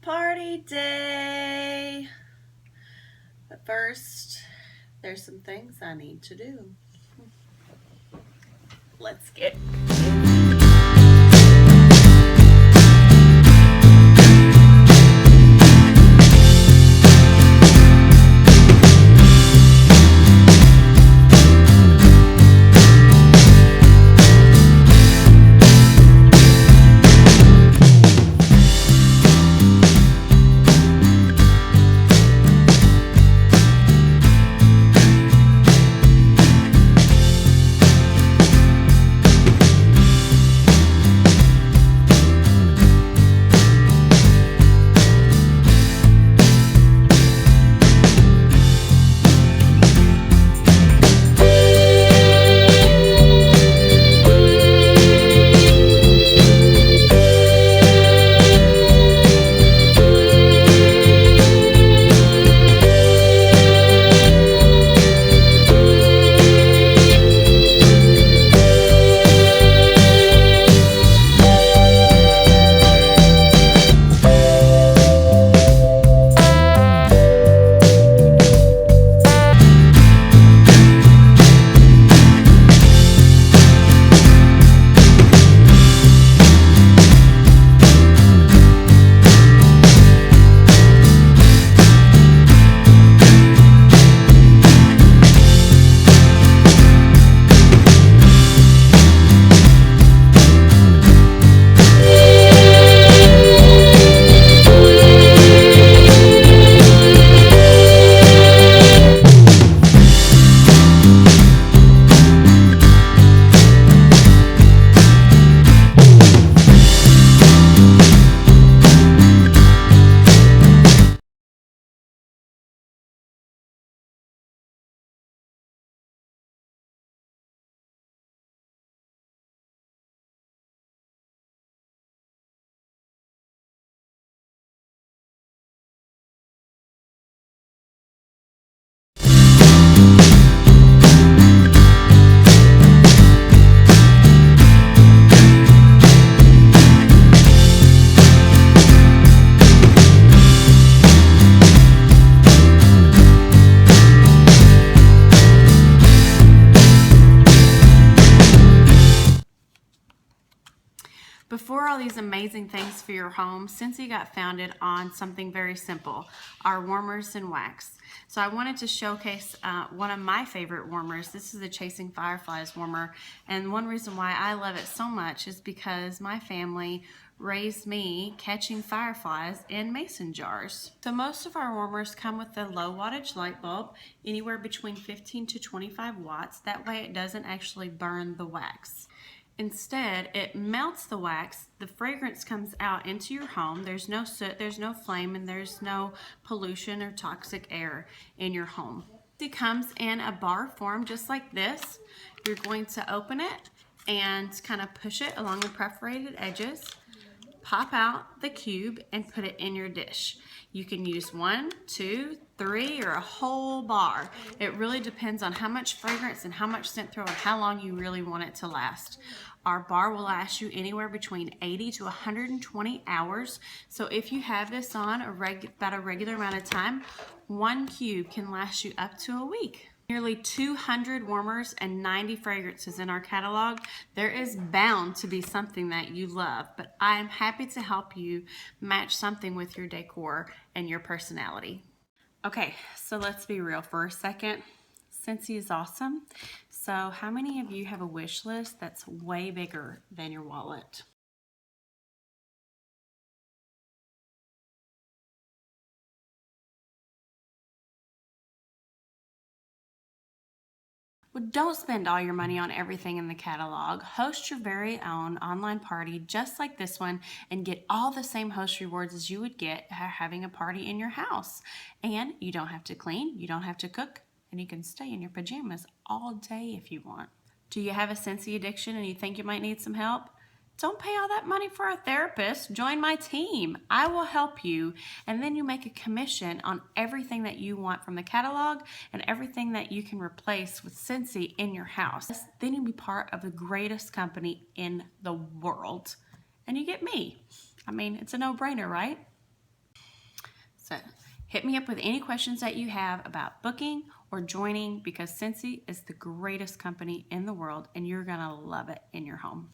party day. But first, there's some things I need to do. Let's get Before all these amazing things for your home, Scentsy got founded on something very simple, our warmers and wax. So I wanted to showcase one of my favorite warmers. This is the Chasing Fireflies warmer, and one reason why I love it so much is because my family raised me catching fireflies in mason jars. So most of our warmers come with a low wattage light bulb, anywhere between 15 to 25 watts. That way it doesn't actually burn the wax. Instead, it melts the wax, the fragrance comes out into your home, there's no soot, there's no flame, and there's no pollution or toxic air in your home. It comes in a bar form just like this. You're going to open it and kind of push it along the perforated edges, pop out the cube, and put it in your dish. You can use 1, 2, 3, or a whole bar. It really depends on how much fragrance and how much scent throw and how long you really want it to last. Our bar will last you anywhere between 80 to 120 hours. So if you have this on about a regular amount of time, 1 cube can last you up to a week. Nearly 200 warmers and 90 fragrances in our catalog. There is bound to be something that you love, but I am happy to help you match something with your decor and your personality. Okay, so let's be real for a second. Scentsy is awesome. So how many of you have a wish list that's way bigger than your wallet? Well, don't spend all your money on everything in the catalog. Host your very own online party just like this one and get all the same host rewards as you would get having a party in your house. And you don't have to clean, you don't have to cook, and you can stay in your pajamas all day if you want. Do you have a Scentsy addiction and you think you might need some help? Don't pay all that money for a therapist. Join my team. I will help you. And then you make a commission on everything that you want from the catalog and everything that you can replace with Scentsy in your house. Then you'll be part of the greatest company in the world. And you get me. I mean, it's a no-brainer, right? So hit me up with any questions that you have about booking or joining, because Scentsy is the greatest company in the world and you're gonna love it in your home.